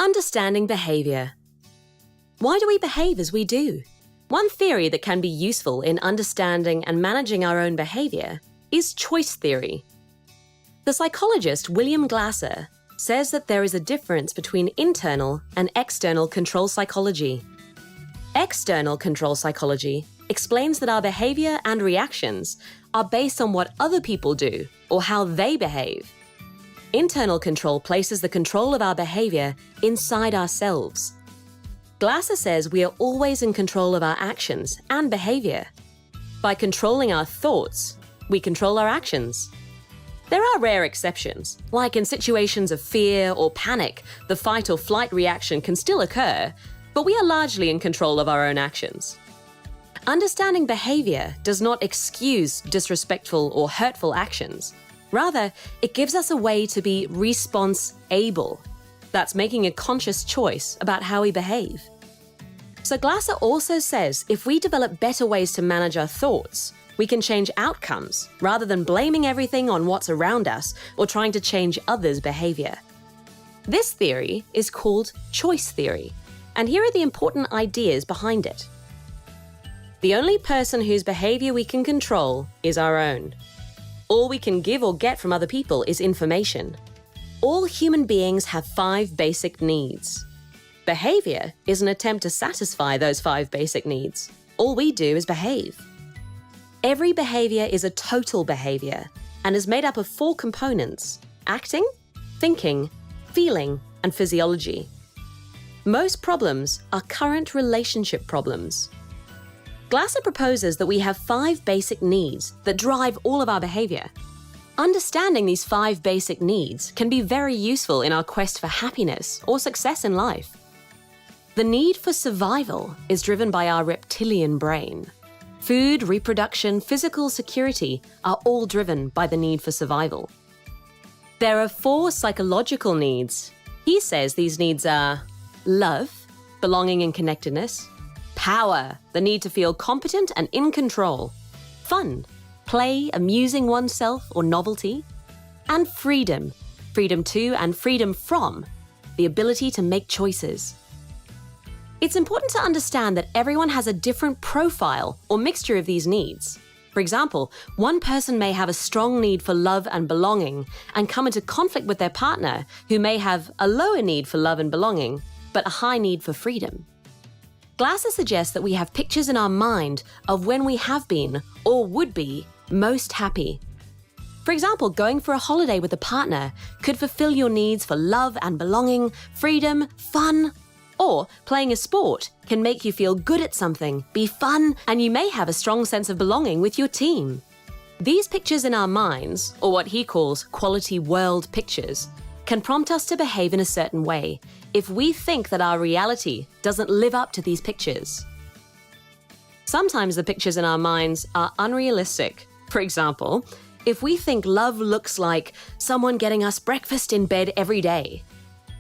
Understanding behavior. Why do we behave as we do? One theory that can be useful in understanding and managing our own behavior is choice theory. The psychologist William Glasser says that there is a difference between internal and external control psychology. External control psychology explains that our behavior and reactions are based on what other people do or how they behave. Internal control places the control of our behavior inside ourselves. Glasser says we are always in control of our actions and behavior. By controlling our thoughts, we control our actions. There are rare exceptions, like in situations of fear or panic, the fight or flight reaction can still occur, but we are largely in control of our own actions. Understanding behavior does not excuse disrespectful or hurtful actions. Rather, it gives us a way to be response-able. That's making a conscious choice about how we behave. So Glasser also says if we develop better ways to manage our thoughts, we can change outcomes rather than blaming everything on what's around us or trying to change others' behavior. This theory is called choice theory, and here are the important ideas behind it. The only person whose behavior we can control is our own. All we can give or get from other people is information. All human beings have 5 basic needs. Behavior is an attempt to satisfy those 5 basic needs. All we do is behave. Every behavior is a total behavior and is made up of 4 components: acting, thinking, feeling, and physiology. Most problems are current relationship problems. Glasser proposes that we have 5 basic needs that drive all of our behavior. Understanding these 5 basic needs can be very useful in our quest for happiness or success in life. The need for survival is driven by our reptilian brain. Food, reproduction, physical security are all driven by the need for survival. There are 4 psychological needs. He says these needs are love, belonging and connectedness; power, the need to feel competent and in control; fun, play, amusing oneself or novelty; and freedom, freedom to and freedom from, the ability to make choices. It's important to understand that everyone has a different profile or mixture of these needs. For example, one person may have a strong need for love and belonging and come into conflict with their partner who may have a lower need for love and belonging, but a high need for freedom. Glasser suggests that we have pictures in our mind of when we have been, or would be, most happy. For example, going for a holiday with a partner could fulfill your needs for love and belonging, freedom, fun. Or playing a sport can make you feel good at something, be fun, and you may have a strong sense of belonging with your team. These pictures in our minds, or what he calls quality world pictures, can prompt us to behave in a certain way if we think that our reality doesn't live up to these pictures. Sometimes the pictures in our minds are unrealistic. For example, if we think love looks like someone getting us breakfast in bed every day,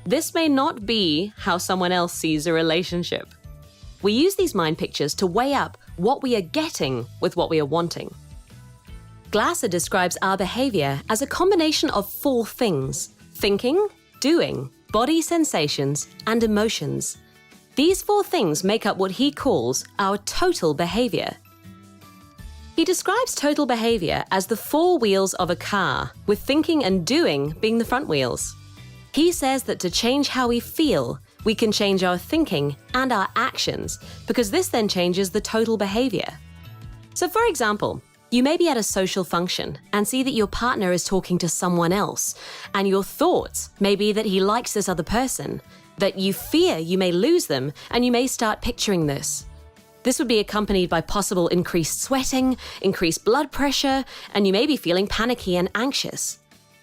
this may not be how someone else sees a relationship. We use these mind pictures to weigh up what we are getting with what we are wanting. Glasser describes our behavior as a combination of 4 things: thinking, doing, body sensations, and emotions. These 4 things make up what he calls our total behavior. He describes total behavior as the 4 wheels of a car, with thinking and doing being the front wheels. He says that to change how we feel, we can change our thinking and our actions, because this then changes the total behavior. So for example, you may be at a social function and see that your partner is talking to someone else, and your thoughts may be that he likes this other person, that you fear you may lose them, and you may start picturing this. This would be accompanied by possible increased sweating, increased blood pressure, and you may be feeling panicky and anxious.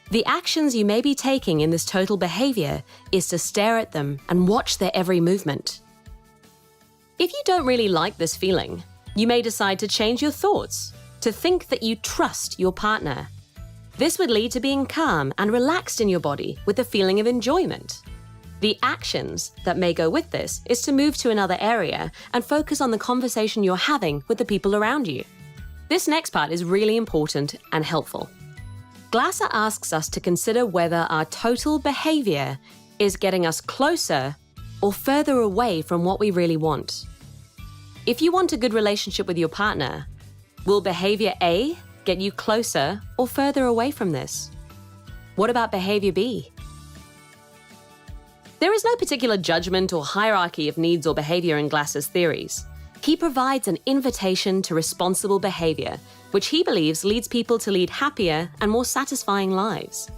The actions you may be taking in this total behavior is to stare at them and watch their every movement. If you don't really like this feeling, you may decide to change your thoughts, to think that you trust your partner. This would lead to being calm and relaxed in your body with a feeling of enjoyment. The actions that may go with this is to move to another area and focus on the conversation you're having with the people around you. This next part is really important and helpful. Glasser asks us to consider whether our total behavior is getting us closer or further away from what we really want. If you want a good relationship with your partner, will behavior A get you closer or further away from this? What about behavior B? There is no particular judgment or hierarchy of needs or behavior in Glasser's theories. He provides an invitation to responsible behavior, which he believes leads people to lead happier and more satisfying lives.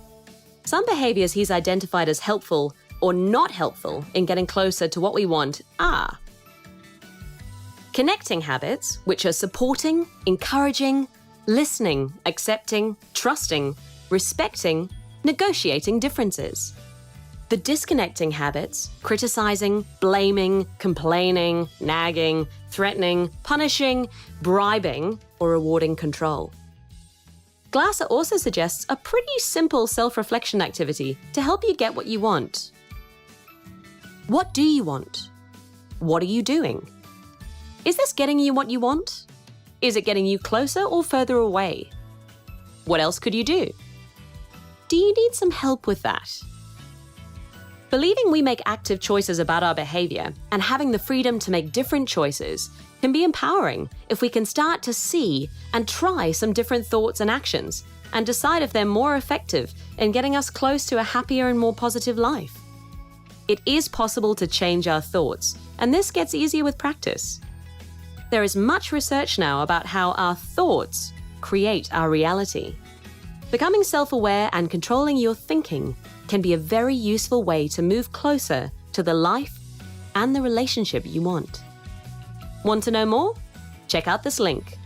Some behaviors he's identified as helpful or not helpful in getting closer to what we want are connecting habits, which are supporting, encouraging, listening, accepting, trusting, respecting, negotiating differences. The disconnecting habits, criticizing, blaming, complaining, nagging, threatening, punishing, bribing, or rewarding control. Glasser also suggests a pretty simple self-reflection activity to help you get what you want. What do you want? What are you doing? Is this getting you what you want? Is it getting you closer or further away? What else could you do? Do you need some help with that? Believing we make active choices about our behavior and having the freedom to make different choices can be empowering if we can start to see and try some different thoughts and actions and decide if they're more effective in getting us close to a happier and more positive life. It is possible to change our thoughts, and this gets easier with practice. There is much research now about how our thoughts create our reality. Becoming self-aware and controlling your thinking can be a very useful way to move closer to the life and the relationship you want. Want to know more? Check out this link.